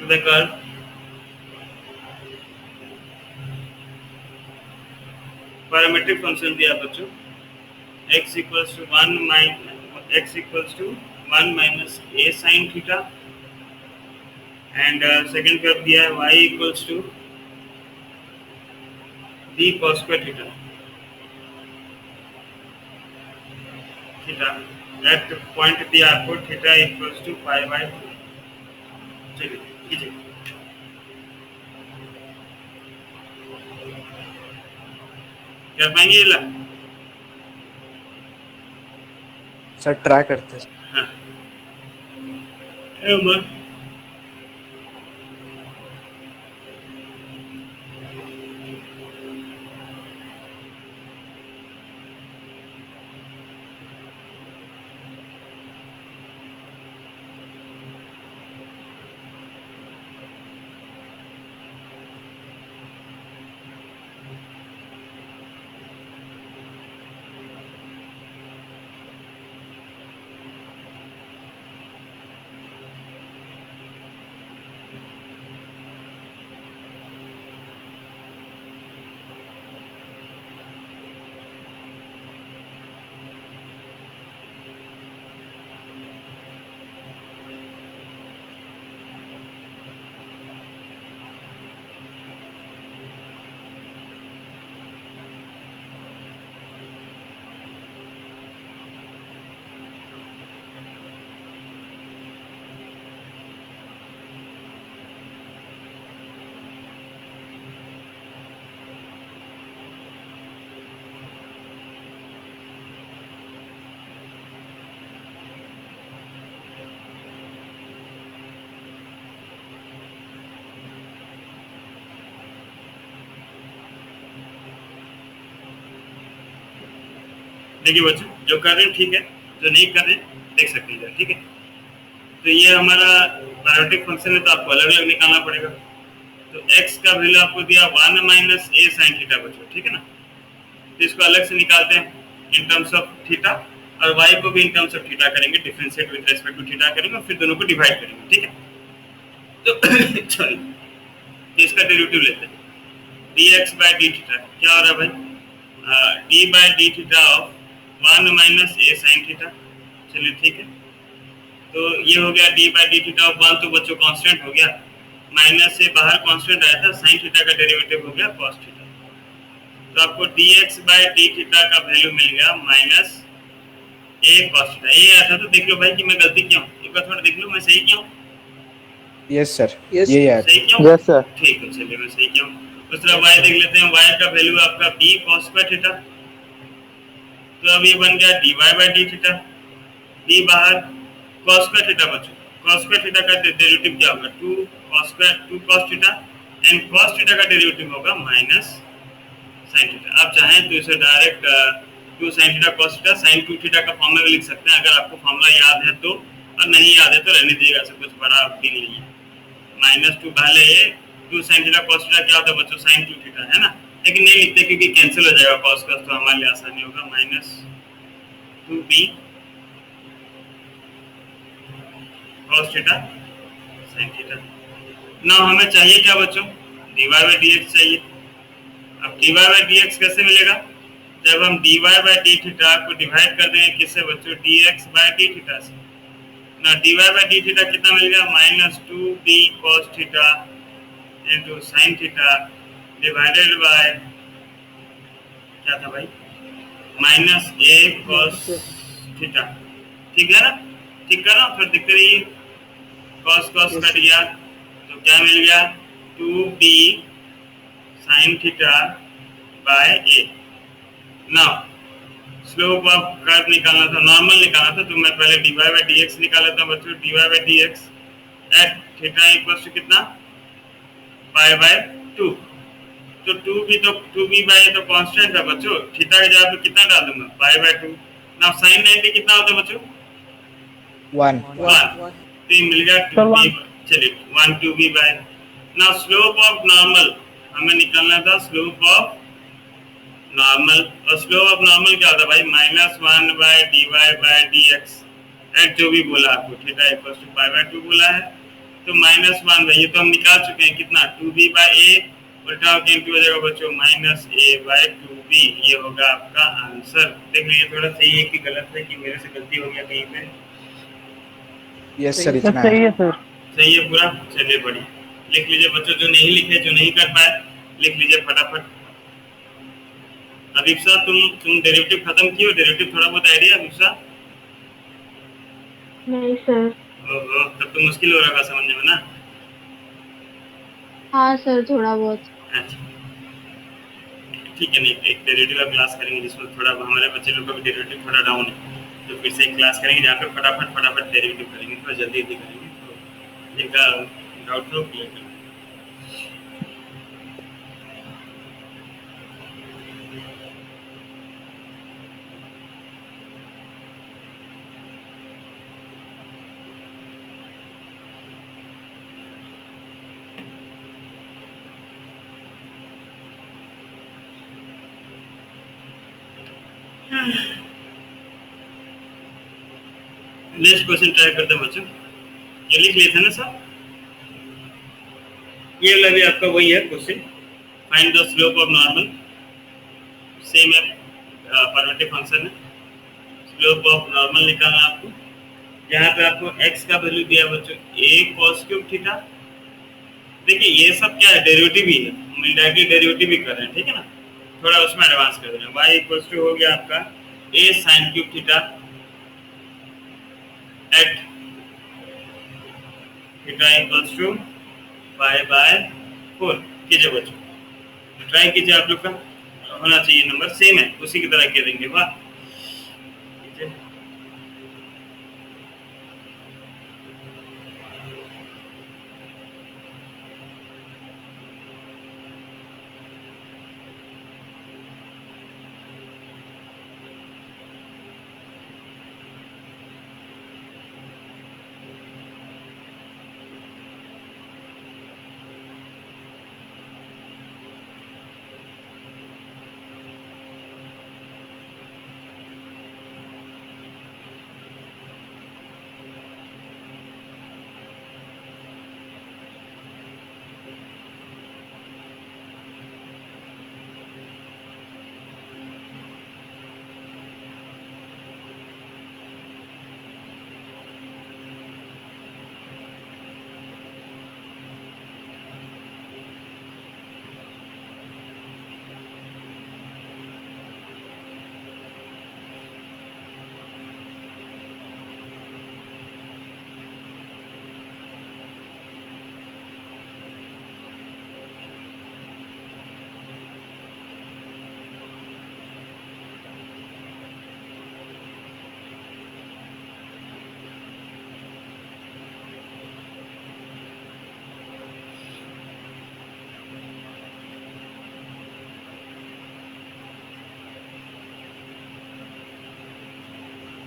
S1: to the curve parametric function दिया बच्चों, x इक्वल्स टू 1 - a sin theta and second curve दिया है y equals to d cos square theta theta at point दिया आपको theta equals to pi by 2। चलिए कीजिए। कर पाएंगे ये ला?
S2: सर ट्राई करते हैं।
S1: हाँ ए उमर देखिए बच्चों, जो कर रहे हैं ठीक है, जो नहीं कर रहे हैं देख सकते हैं, ठीक है। तो ये हमारा पैरामीट्रिक फंक्शन है, तो आपको अलग अलग निकालना पड़ेगा। तो x का वैल्यू आपको दिया 1 माइनस a sin थीटा बच्चों, ठीक है ना। तो इसको अलग से निकालते हैं इन टर्म्स ऑफ थीटा, और y को भी इन टर्म्स ऑफ थीटा करेंगे, differentiate with respect to theta करेंगे और फिर दोनों को डिवाइड करेंगे, ठीक है। तो सॉरी, तो इसका डेरिवेटिव लेते हैं। dx बाय डी थीटा क्या हो रहा है भाई? d by D theta of 1 minus a sin theta. चलिए ठीक है, तो ये हो गया d by D theta of 1, तो बच्चों कांस्टेंट हो गया, माइनस से बाहर कांस्टेंट आया था, sin थीटा का डेरिवेटिव हो गया cos थीटा। तो आपको dx बाय डी थीटा का वैल्यू मिल गया माइनस a cos थीटा। ये आया था, तो देख लो भाई कि मैं गलती क्या हूँ, एक बार थोड़ा देख लो मैं सही क्या हूँ।
S2: यस सर,
S3: Yes,
S2: ये है।
S1: सही क्या हूँ?
S6: Yes sir.
S1: ठीक है, चलिए मैं सही क्या हूँ। दूसरा y देख लेते हैं, y का वैल्यू आपका b cos स्क्वायर थीटा। तो अब ये बन गया dy by D theta, d बाहर cos स्क्वायर थीटा बच्चों। cos स्क्वायर थीटा का डेरिवेटिव क्या होगा? 2 cos theta, and cos theta का डेरिवेटिव होगा माइनस sin थीटा। आप चाहें तो इसे direct 2 sin theta cos theta sin 2 theta का फॉर्मूला भी लिख सकते हैं, अगर आपको फॉर्मूला याद है तो, और नहीं याद है तो रहने दीजिएगा, सब कुछ बड़ा बिग नहीं है। -2 पहले ये 2 sin थीटा cos थीटा क्या होता है बच्चों? sin 2 थीटा, है ना। लेकिन नहीं लिखते क्योंकि कैंसिल हो जाएगा cos cos, तो हमारे लिए आसानी होगा -2b cos theta sin theta. ना हमें चाहिए क्या बच्चों? dy बाय dx चाहिए। अब dy बाय dx कैसे मिलेगा? जब हम dy बाय डी थीटा को डिवाइड कर देंगे किससे बच्चों? dx बाय डी थीटा से। ना dy बाय डी थीटा कितना मिल गया? -2b cos theta into sin theta divided by क्या था भाई? -a cos theta. ठीक है ना? ठीक कर रहा हूँ, फिर दिखते रहिए। cos cos कट गया तो क्या मिल गया? 2b sin theta by a। Now slope of curve निकालना था, नॉर्मल निकालना था, तो मैं पहले dy बाय dx निकाल लेता हूं बच्चों। dy by dx at theta equals to कितना? Pi by 2। तो 2b बाय तो कांस्टेंट है बच्चों, थीटा की जगह पे कितना डाल दूंगा? पाई बाय 2। नाउ sin 90 कितना होता है बच्चों?
S2: 1।
S1: 1। तो ये मिल गया 2b। चलिए 1 2b by. Now slope of normal हमें निकालना था, स्लोप ऑफ नॉर्मल, और स्लोप ऑफ नॉर्मल क्या होता है भाई? -1 by dy by dx at जो भी बोला आपको, theta equals to pi by 2 बोला है, तो -1 भाई ये तो हम निकाल चुके हैं, कितना? 2b बाय a, उल्टा होकर इनटू हो जाएगा बच्चों -a बाय 2b। ये होगा आपका आंसर। देख लीजिए थोड़ा सही है कि गलत है, कि मेरे से गलती हो गया कहीं पे।
S2: यस सर,
S6: सर
S2: इतना
S6: सही
S2: है।
S6: है सर।
S1: सही है पूरा? चलिए बढ़िया, लिख लीजिए बच्चों, जो नहीं लिखे, जो नहीं कर पाए लिख लीजिए फटाफट। अभिप्सा तुम डेरिवेटिव खत्म की हो? डेरिवेटिव थोड़ा बहुत आइडिया अभिप्सा?
S8: नहीं सर।
S1: ओहो, तब तो मुश्किल हो रहा होगा समझने में ना।
S8: हाँ सर, थोड़ा बहुत।
S1: अच्छा ठीक है, नहीं एक डेरिवेटिव का क्लास करेंगे जिसमें थोड़ा हमारे बच्चे लोग का भी डेरिवेटिव थोड़ा डाउन है, तो फिर से एक क्लास करेंगे जहाँ पे फटाफट डेरिवेटिव करेंगे, थोड़ा जल्दी करेंगे, तो इनका डाउट तो क्लियर करेंगे। नेक्स्ट क्वेश्चन ट्राई करते हैं बच्चों, ये लिख लिए थे ना सब? ये वाला भी आपका वही है question, find the slope of normal, same है, परमिटिव फंक्शन है, स्लोप ऑफ नॉर्मल निकालना आपको। यहाँ पे आपको x का वैल्यू दिया बच्चों a cos क्यूब थीटा। देखिए ये सब क्या है, डेरिवेटिव ही है, हम डायरेक्टली डेरिवेटिव भी कर रहे हैं, ठीक है ना, थोड़ा उसमें एडवांस कर रहे हैं। y इक्वल्स टू हो गया आपका a sin cube theta at theta equals to pi by 4। कीजिए बच्चों, ट्राई कीजिए, आप लोग का होना चाहिए नंबर सेम है, उसी की तरह करेंगे। वाह, कीजिए।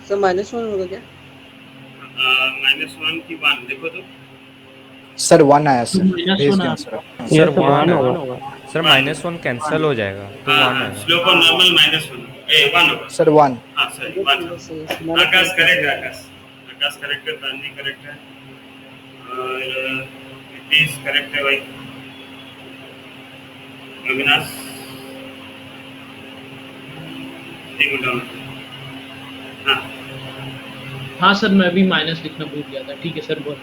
S3: सर -1 होगा क्या?
S1: -1 की 1 देखो तो
S2: सर 1 आया सर,
S4: -1
S2: भेज दिया
S4: आया।
S2: सर।
S5: सर
S6: तो
S5: वन
S6: वन
S5: होगा सर, -1 कैंसिल हो जाएगा तो 1 आएगा।
S1: स्लोप ऑफ नॉर्मल -1 1 होगा
S2: सर 1।
S1: हाँ सही 1 होगा। आकाश करेक्ट है, आकाश करेक्ट है, तान्वी करेक्ट है, और नीतीश करेक्ट है भाई, अविनाश एक मिनट। हाँ
S4: हाँ सर, मैं भी माइनस लिखना भूल गया था। ठीक है सर, बोल।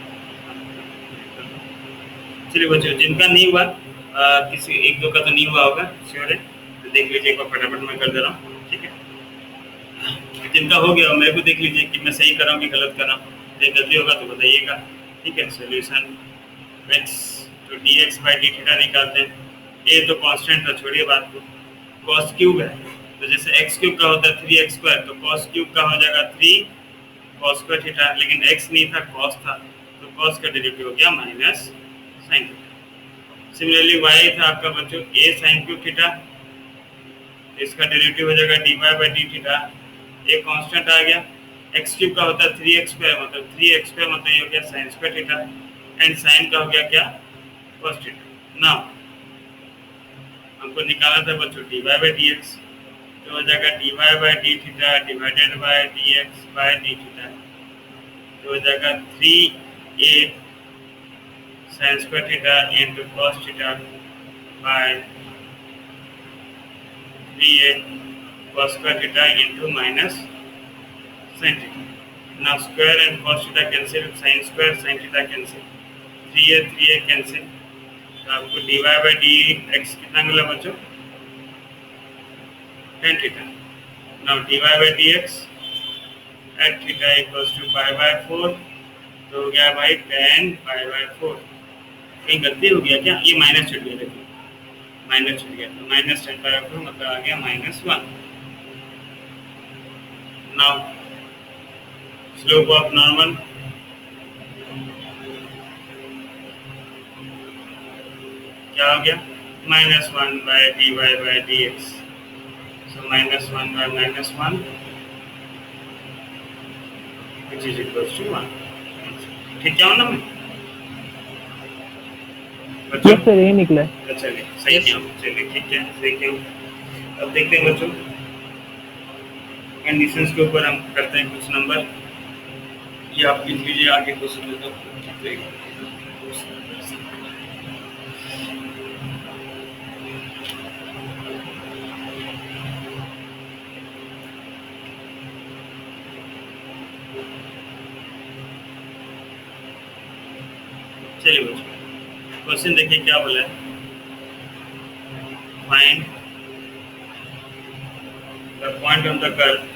S1: चलिए बच्चों, जिनका नहीं हुआ किसी एक दो का तो नहीं हुआ होगा श्योर है, तो देख लीजिए एक बार फटाफट मैं कर दे रहा हूँ, ठीक है। जिनका हो गया मेरे को देख लीजिए कि मैं सही कर रहा हूँ कि गलत कर रहा हूँ, यदि गलती होगा तो बताइएगा, ठीक है। सोल्यूशन x तो dx बाई डी थीटा निकालते हैं, ये तो कांस्टेंट था, छोड़िए बात को, cos क्यूब है तो जैसे x क्यूब का होता है 3x स्क्वायर, तो cos क्यूब का हो जाएगा 3 cos स्क्वायर थीटा, लेकिन x नहीं था cos था, तो cos का डेरिवेटिव हो गया minus sine theta. Similarly y था आपका बच्चों a sin क्यूब थीटा, इसका डेरिवेटिव हो जाएगा dy बाई डी थीटा, एक कांस्टेंट आ गया, x क्यूब का होता है 3x स्क्वायर, मतलब 3x स्क्वायर मतलब ये हो गया sin square theta, and sin का हो गया क्या cos थीटा। नाउ हमको निकाला था बच्चों dy बाई dx, तो हो जाएगा dy by D theta divided by dx by D theta, तो हो जाएगा 3a sin square theta into cos theta by 3a cos square theta into minus sin theta. Now square and cos theta cancel, sin square sin theta cancel, 3a cancel, तो आपको dy by dx कितना मिला बच्चों? tan theta. Now dy by dx at theta equals to pi by 4, तो हो गया भाई tan pi by 4। कहीं गलती हो गया क्या? ये माइनस छूट गया, देखिए माइनस छूट गया, तो माइनस tan पाई बाई 4 मतलब आ गया -1। नाउ स्लोप ऑफ नॉर्मल, क्या हो गया? -1 by dy by dx, so -1 by -1 which is equals to 1। ठीक क्या हूँ ना मैं बच्चों?
S6: यस सर, यही निकला है।
S1: चलिए सही किया हूँ, चलिए ठीक है, सही किया हूँ। अब देखते हैं बच्चों, कंडीशंस के ऊपर हम करते हैं कुछ नंबर, ये आप लिख लीजिए, आगे क्वेश्चन देता हूँ। चलिए बच्चों, क्वेश्चन देखिए क्या बोला है। Find the point on the curve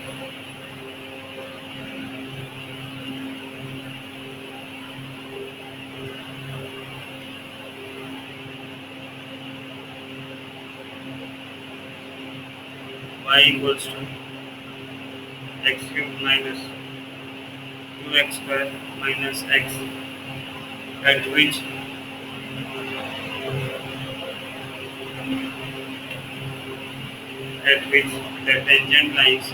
S1: y equals to x cube minus 2x square minus x, at which the tangent lines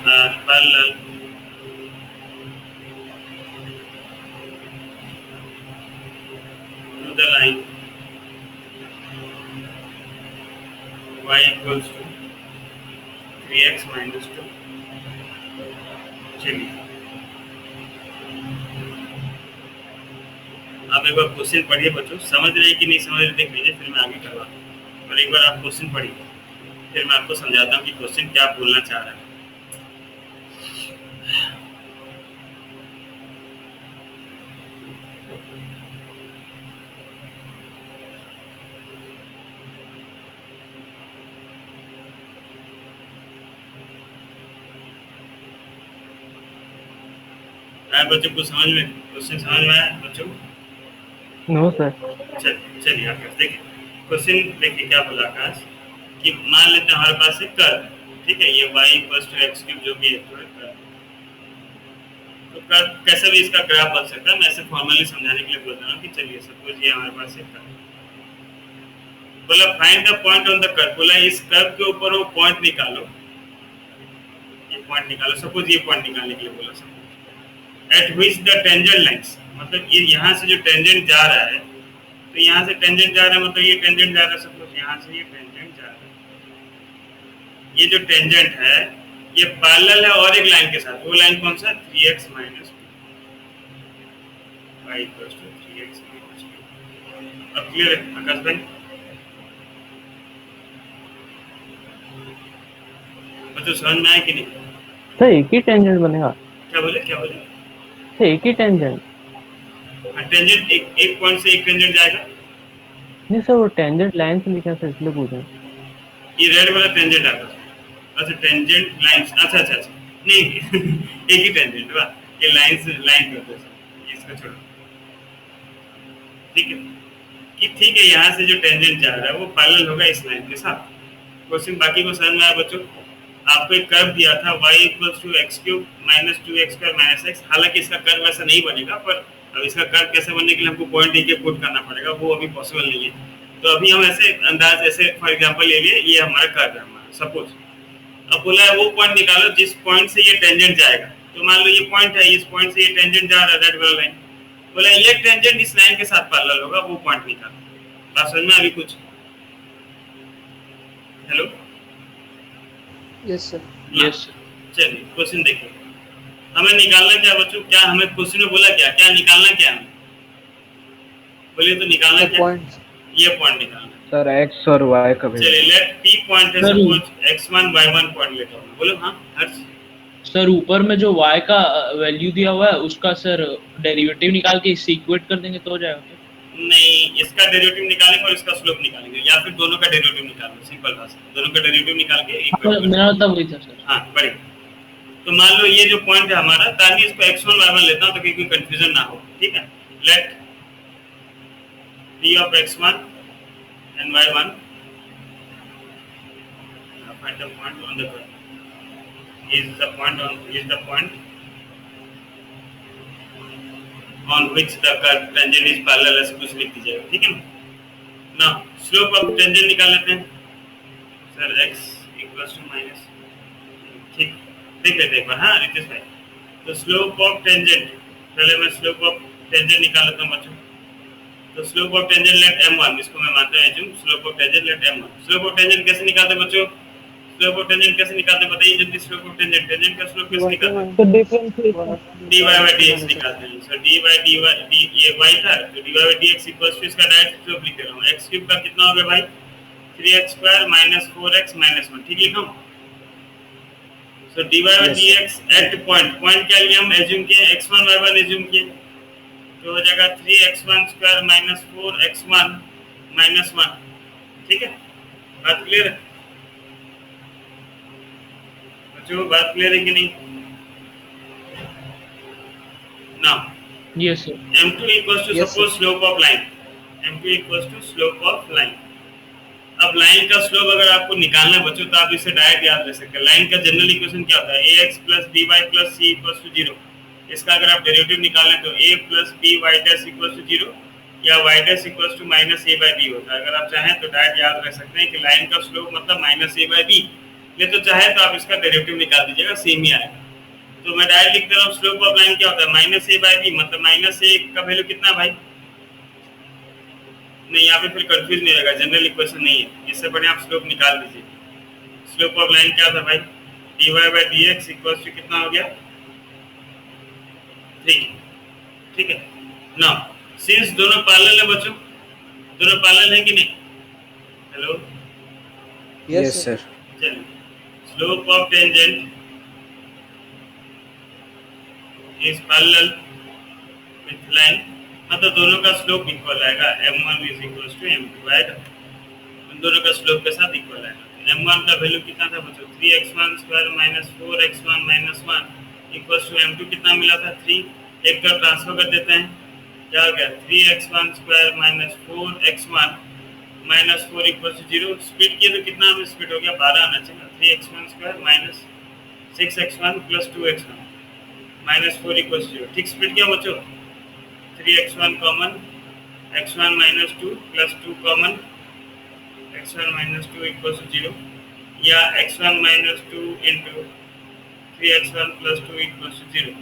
S1: are parallel to the line y equals to 3x minus 2। चलिए आप एक बार question पढ़िए बच्चों, समझ रहे हैं कि नहीं समझ रहे देख लीजिए, फिर मैं आगे करवा। और एक बार आप क्वेश्चन पढ़िए, फिर मैं आपको समझाता हूँ कि क्वेश्चन क्या बोलना चाह रहा है। बच्चों को समझ में, क्वेश्चन समझ में आया बच्चों?
S6: No sir.
S1: चलिए आकाश देखिए, क्वेश्चन देखिए क्या बोला आकाश कि मान लेते हैं हमारे पास एक कर्व, ठीक है, ये y equals to x cube जो भी है कर्व, तो कर्व कैसे भी इसका ग्राफ बन सकता है। मैं ऐसे फॉर्मली समझाने के लिए बोल रहा हूँ कि चलिए सपोज ये हमारे पास एक कर्व, बोला find the point on the curve, बोला इस कर्व के ऊपर वो पॉइंट निकालो, ये पॉइंट निकालो, सपोज ये पॉइंट निकालने के लिए बोला, suppose at which the tangent lines, मतलब ये यहाँ से जो टेंजेंट जा रहा है, तो यहाँ से टेंजेंट जा रहा है, मतलब ये टेंजेंट जा रहा है, सपोज यहाँ से ये टेंजेंट जा रहा है, ये जो टेंजेंट है ये पैरेलल है और एक लाइन के साथ, वो लाइन कौन सा? 3x minus 2 y equals to 3x minus 2। अब क्लियर है आकाश भाई? बच्चों समझ में आया कि नहीं?
S6: सर एक ही टेंजेंट बनेगा?
S1: क्या बोले
S6: सर एक ही टेंजेंट?
S1: टेंजेंट एक पॉइंट से एक टेंजेंट जाएगा।
S6: नहीं सर, वो टेंजेंट लाइन से लिखा सर, इसलिए पूछ रहे हैं।
S1: ये रेड वाला टेंजेंट आता है, अच्छा टेंजेंट लाइन, अच्छा नहीं एक ही टेंजेंट, वाह, ये लाइन से लाइन करते हैं, इसको छोड़ो, ठीक है कि ठीक है, यहाँ से जो टेंजेंट जा रहा है वो पैरेलल होगा इस लाइन के साथ। क्वेश्चन बाकी को समझ में आया बच्चों? आपको एक कर्व दिया था y equals to x cube minus 2x square minus x, हालांकि इसका कर्व ऐसा नहीं बनेगा, पर अब इसका कर्व कैसे बनने के लिए हमको पॉइंट लेके पुट करना पड़ेगा, वो अभी पॉसिबल नहीं है। तो अभी हम ऐसे अंदाज, ऐसे फॉर एग्जांपल ले लिए, ये हमारा कर्व है हमारा, सपोज अब बोला है वो पॉइंट निकालो जिस पॉइंट से ये टेंजेंट जाएगा, तो मान लो ये पॉइंट है, इस पॉइंट से ये टेंजेंट जा रहा है, रेड वाला लाइन, बोला ये टेंजेंट इस लाइन के साथ पैरेलल होगा, वो पॉइंट निकालो। बात समझ में अभी कुछ? Hello,
S3: yes sir.
S4: Yes sir.
S1: चलिए क्वेश्चन देखिए, हमें निकालना क्या बच्चों? क्या हमें क्वेश्चन में बोला क्या निकालना क्या हमें? बोलिए तो निकालना क्या?
S3: पॉइंट,
S1: ये पॉइंट निकालना
S6: सर x और y का
S1: चलिए लेट p पॉइंट है, सपोज x1 y1 पॉइंट लेता हूं, बोलो हाँ हर्ष।
S4: सर ऊपर में जो y का वैल्यू दिया हुआ है उसका सर डेरिवेटिव निकाल के इससे इक्वेट कर देंगे तो हो जाएगा क्या?
S1: नहीं, इसका डेरिवेटिव निकालेंगे और इसका स्लोप निकालेंगे, या फिर दोनों का डेरिवेटिव निकालो, सिंपल भाषा, दोनों का डेरिवेटिव निकाल के इक्वेट
S4: मेरा मतलब वही था सर।
S1: हाँ बढ़िया। तो मान लो ये जो पॉइंट है हमारा, ताकि इसको x1 y1 लेता हूँ तो कोई कंफ्यूजन ना हो, ठीक है। Let p of x1 and y1 find the point on the curve is the point on which the curve tangent is parallel, ऐसे कुछ लिख दीजिएगा, ठीक है ना। नाउ स्लोप ऑफ टेंजेंट निकाल लेते हैं sir, x equals to minus, ठीक, देख लेते हैं एक बार। हाँ रितेश भाई, तो स्लोप ऑफ टेंजेंट, पहले मैं स्लोप ऑफ टेंजेंट निकाल लेता हूँ बच्चों। तो slope of tangent let m1, इसको मैं मानता हूँ assume, slope of tangent let m1। Slope of tangent कैसे निकालते हैं बच्चों? स्लोप ऑफ टेंजेंट कैसे निकालते हैं बताइए जल्दी। स्लोप ऑफ टेंजेंट, टेंजेंट का स्लोप कैसे निकालते हैं?
S6: तो डिफरेंशिएशन
S1: dy by dx निकालते हैं। सो dy by dy, ये y था, तो dy by dx equals to, इसका डायरेक्ट स्लोप लिख रहा हूँ, x क्यूब का कितना हो गया भाई, 3x square minus 4x minus 1, ठीक लिखा हूँ। So dy by dx at point, point क्या लिया हम, एज्यूम किए x1 y1 एज्यूम किए, तो हो जाएगा 3x1 square minus 4x1 minus 1, ठीक है। बात क्लियर है बच्चों, बात क्लियर है कि नहीं? Now
S4: yes sir.
S1: m2 equals to
S3: Yes,
S1: suppose slope of line, m2 equals to slope of line। अब लाइन का स्लोप अगर आपको निकालना है बच्चों तो आप इसे डायरेक्ट याद रख सकते हैं। लाइन का जनरल इक्वेशन क्या होता है, ax plus by plus c equals to 0। इसका अगर आप डेरिवेटिव निकालें तो a plus by dash equals to 0 या y dash equals to minus a by b होता है। अगर आप चाहें तो डायरेक्ट याद रख सकते हैं कि लाइन का स्लोप मतलब माइनस a by b, ये तो चाहे तो आप इसका डेरिवेटिव निकाल दीजिएगा, सेम ही आएगा। तो मैं डायरेक्ट लिख दे रहा हूँ, स्लोप ऑफ लाइन क्या होता है, माइनस a by b, मतलब माइनस a का वैल्यू कितना है भाई? नहीं, यहाँ पे फिर कंफ्यूज नहीं रहेगा, जनरल इक्वेशन नहीं है, इससे बढ़िया आप स्लोप निकाल दीजिए। स्लोप ऑफ लाइन क्या था भाई, dy by dx equals to कितना हो गया, 3, ठीक है। नाउ सिंस दोनों पैरेलल है बच्चों, दोनों पैरेलल है कि नहीं? Hello,
S2: Yes, sir.
S1: चलिए, slope of tangent is parallel with line, मतलब दोनों का स्लोप इक्वल आएगा, m1 is equals to m2 आएगा, उन दोनों का स्लोप के साथ इक्वल आएगा। m1 का वैल्यू कितना था बच्चों, 3x1 square minus 4x1 minus 1 equals to m2 कितना मिला था, 3। एक का ट्रांसफर कर देते हैं, क्या हो गया, 3x1 square minus 4x1 minus 4 equals to 0। Split किए तो कितना हमें स्प्लिट हो गया, 12 आना चाहिए। 3x1 square minus 6x1 plus 2x1 minus 4 equals to 0, ठीक। स्प्लिट किया बच्चों, 3x1 common, x1 minus 2 plus 2 common, x1 minus 2 equals to 0, या x1 minus 2 into 3x1 plus 2 equals to 0।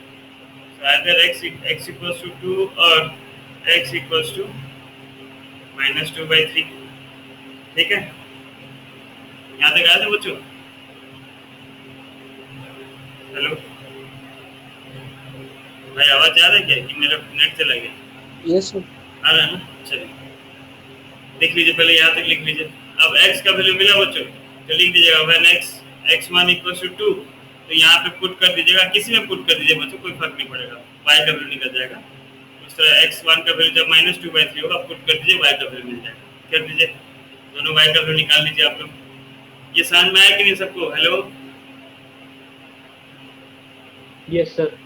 S1: So either x equals to 2 और x equals to minus 2 by 3, ठीक है। यहाँ तक आया था बच्चों? हेलो भाई, आवाज आ रहा है क्या कि मेरा नेट चला गया?
S3: Yes sir.
S1: आ रहा है ना, चलिए लिख लीजिए, पहले यहाँ तक लिख लीजिए। अब x का वैल्यू मिला बच्चों तो लिख दीजिएगा when x1 equals to 2, तो यहाँ पे पुट कर दीजिएगा, किसी में पुट कर दीजिए बच्चों, कोई फर्क नहीं पड़ेगा, y का वैल्यू निकल जाएगा। उस तरह x1 का वैल्यू जब माइनस 2 by 3 होगा, पुट कर दीजिए, y का वैल्यू मिल जाएगा, कर दीजिए, दोनों y का वैल्यू निकाल लीजिए आप लोग। ये समझ में आया कि नहीं सबको? Hello,
S6: yes sir.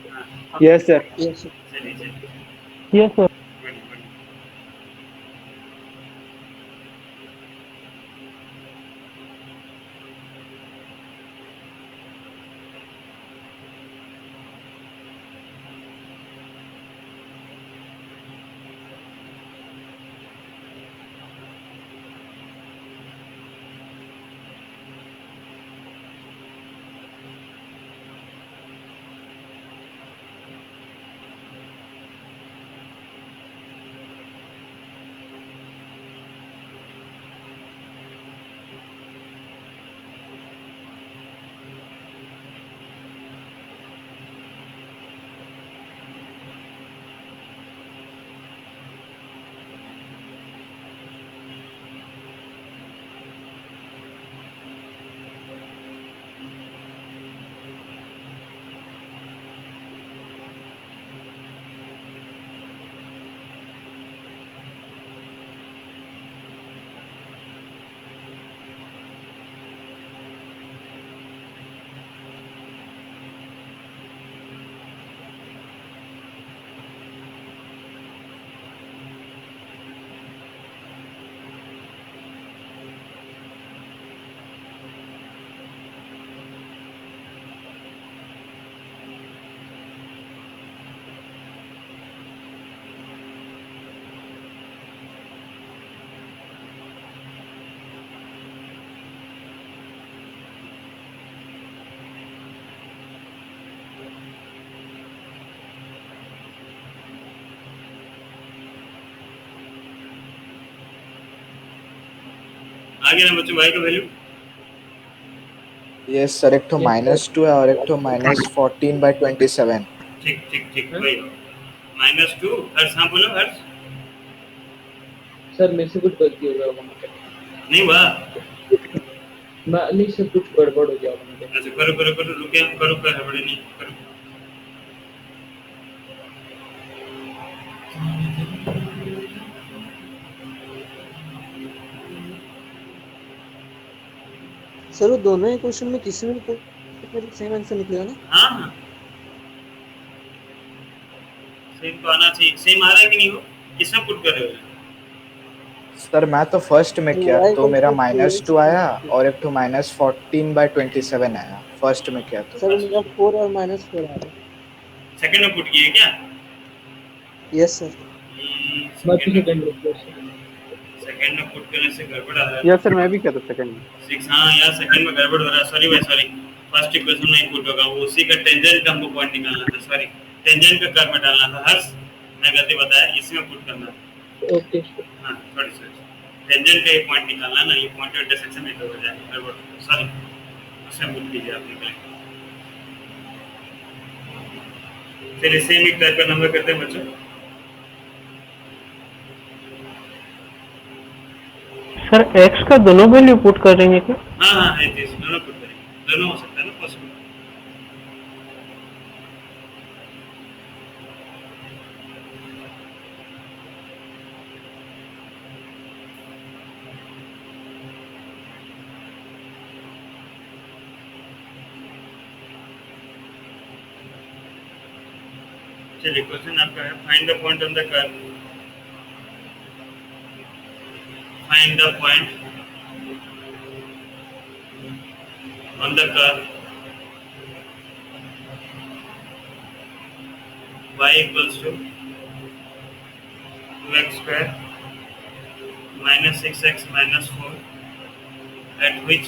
S2: Yes, sir.
S3: Yes sir.
S1: चलिए चलिए,
S6: यस सर।
S1: आ गया ना बच्चों y का वैल्यू?
S2: यस सर, एक तो -2 है और एक तो -14/27।
S1: ठीक ठीक ठीक वही -2 हर्ष। हाँ बोलो हर्ष।
S4: सर मेरे से कुछ गलती हो गया होगा मुझे।
S1: नहीं हुआ?
S4: मैं नहीं सर, कुछ गड़बड़ हो गया होगा मुझे।
S1: अच्छा करो करो करो, रुके हम करो, कर बड़े नहीं करो।
S3: सर वो दोनों ही क्वेश्चन में किसी में सेम आंसर निकलेगा ना?
S1: हाँ हाँ सेम तो आना चाहिए। सेम आ रहा है कि नहीं? हो किसमें पुट कर रहे हो?
S2: सर मैं तो फर्स्ट में किया
S3: y
S2: तो मेरा
S3: equals to 4x
S2: -2 आया और एक तो -14/27 आया फर्स्ट में किया तो।
S3: सर मेरा 4 और -4 आ रहा है।
S1: सेकंड में पुट किए क्या?
S3: Yes sir.
S4: मैं भी सेकंड में किया सर।
S1: सेकंड में पुट करने से गड़बड़ आ रहा है।
S6: यस सर, मैं भी किया था सेकंड में।
S1: 6 हाँ यार सेकंड में गड़बड़ हो रहा है। सॉरी भाई सॉरी। फर्स्ट इक्वेशन में पुट होगा वो, उसी का टेंजेंट हमको पॉइंट निकालना था। सॉरी टेंजेंट का कर्व में डालना था। हर्ष मैं गलती बताया, इसी में पुट करना था।
S4: Okay sir.
S1: हाँ सॉरी सॉरी। टेंजेंट का एक पॉइंट निकालना ना, ये पॉइंट इंटरसेक्शन में तो हो जाएगा गड़बड़। सॉरी उसमें पुट कीजिए आप निकले। चलिए सेम एक टाइप का नंबर करते हैं बच्चों।
S6: सर x का दोनों वैल्यू पुट करेंगे क्या?
S1: हाँ हाँ है चीज दोनों पुट करेंगे, दोनों हो सकता है ना पॉसिबल। चलिए क्वेश्चन आपका है, find the point on the curve. Find the point on the curve y equals to 2x square minus 6x minus 4 at which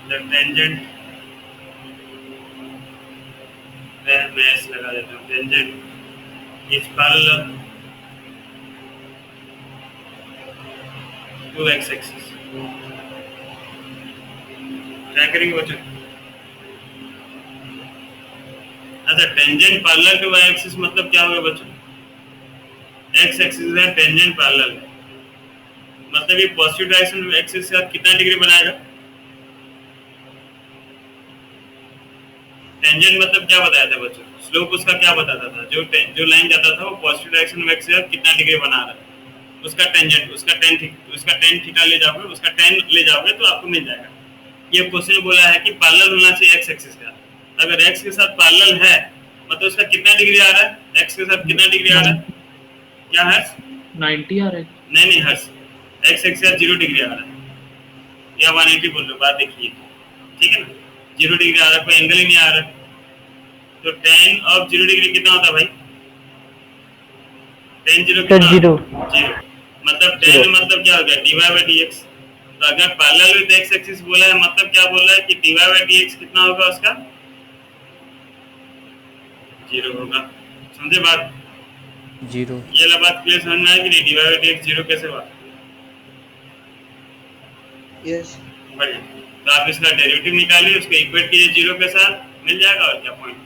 S1: the tangent, मैं ऐसे लगा देता हूँ, tangent is parallel to x axis। क्या करेंगे बच्चों? अच्छा tangent parallel to y axis मतलब क्या होगा बच्चों? x एक्सिस है टेंजेंट पैरेलल है, मतलब ये पॉजिटिव डायरेक्शन एक्सिस से कितना डिग्री बनाएगा? टेंजेंट मतलब क्या बताया था बच्चों? स्लोप उसका क्या बताता था? जो लाइन जाता था वो पॉजिटिव डायरेक्शन में एक्सिस कितना डिग्री बना रहा है, उसका टेंजेंट, उसका tan थीटा ले जाओगे, उसका tan ले जाओगे तो आपको मिल जाएगा। ये क्वेश्चन बोला है कि पैरेलल होना चाहिए x एक्सिस का। अगर x के साथ पैरेलल है मतलब उसका कितना डिग्री आ रहा है? x के साथ कितना डिग्री आ रहा है? क्या हर्ष?
S4: 90 आ रहा है।
S1: नहीं हर्ष, x एक्सिस का 0 डिग्री आ रहा है या 180 बोल रहे हो, बात देखिए ठीक है ना। 0 डिग्री आ रहा है, कोई एंगल ही नहीं आ रहा है, तो tan ऑफ 0 डिग्री कितना होता है भाई? tan 0 कितना? 0 मतलब tan मतलब क्या हो गया? dy/dx। तो अगर पैरेलल विद x एक्सिस बोला है मतलब क्या बोल रहा है कि dy/dx कितना होगा उसका? 0 होगा। समझे बात?
S5: 0।
S1: ये ला बात क्लियर समझ में आया कि नहीं? dy/dx 0 कैसे हुआ?
S3: यस।
S1: बढ़िया। तो आप इसका डेरिवेटिव निकालिए, उसको इक्वेट कीजिए 0 के साथ, मिल जाएगा। और क्या पॉइंट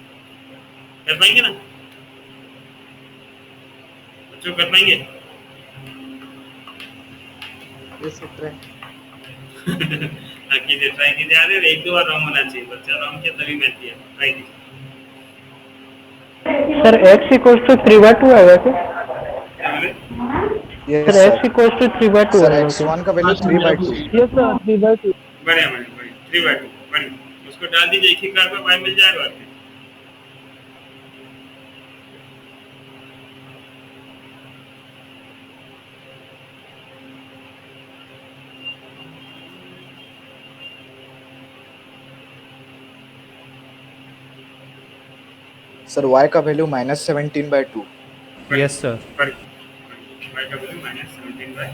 S1: कर पाएंगे ना बच्चों? कर पाएंगे?
S3: यस ट्राई
S1: कीजिए, ट्राई कीजिए। अरे एक दो बार रॉन्ग होना चाहिए, बच्चा रॉन्ग किया तभी मैथ किया। ट्राई कीजिए।
S6: सर x इक्वल्स टू 3/2 आएगा क्या?
S1: क्या बोले?
S2: Yes
S6: sir x equals to 3/2
S2: sir
S6: आएगा
S2: x1 का वैल्यू 3/2।
S6: Yes sir 3/2।
S1: बढ़िया बढ़िया बढ़िया 3/2 बढ़िया। उसको डाल दीजिए, एक ही कार्ड पे y मिल जाएगा। और क्या?
S2: सर y का वैल्यू -17/2।
S5: Yes sir.
S1: y का वैल्यू -17/2।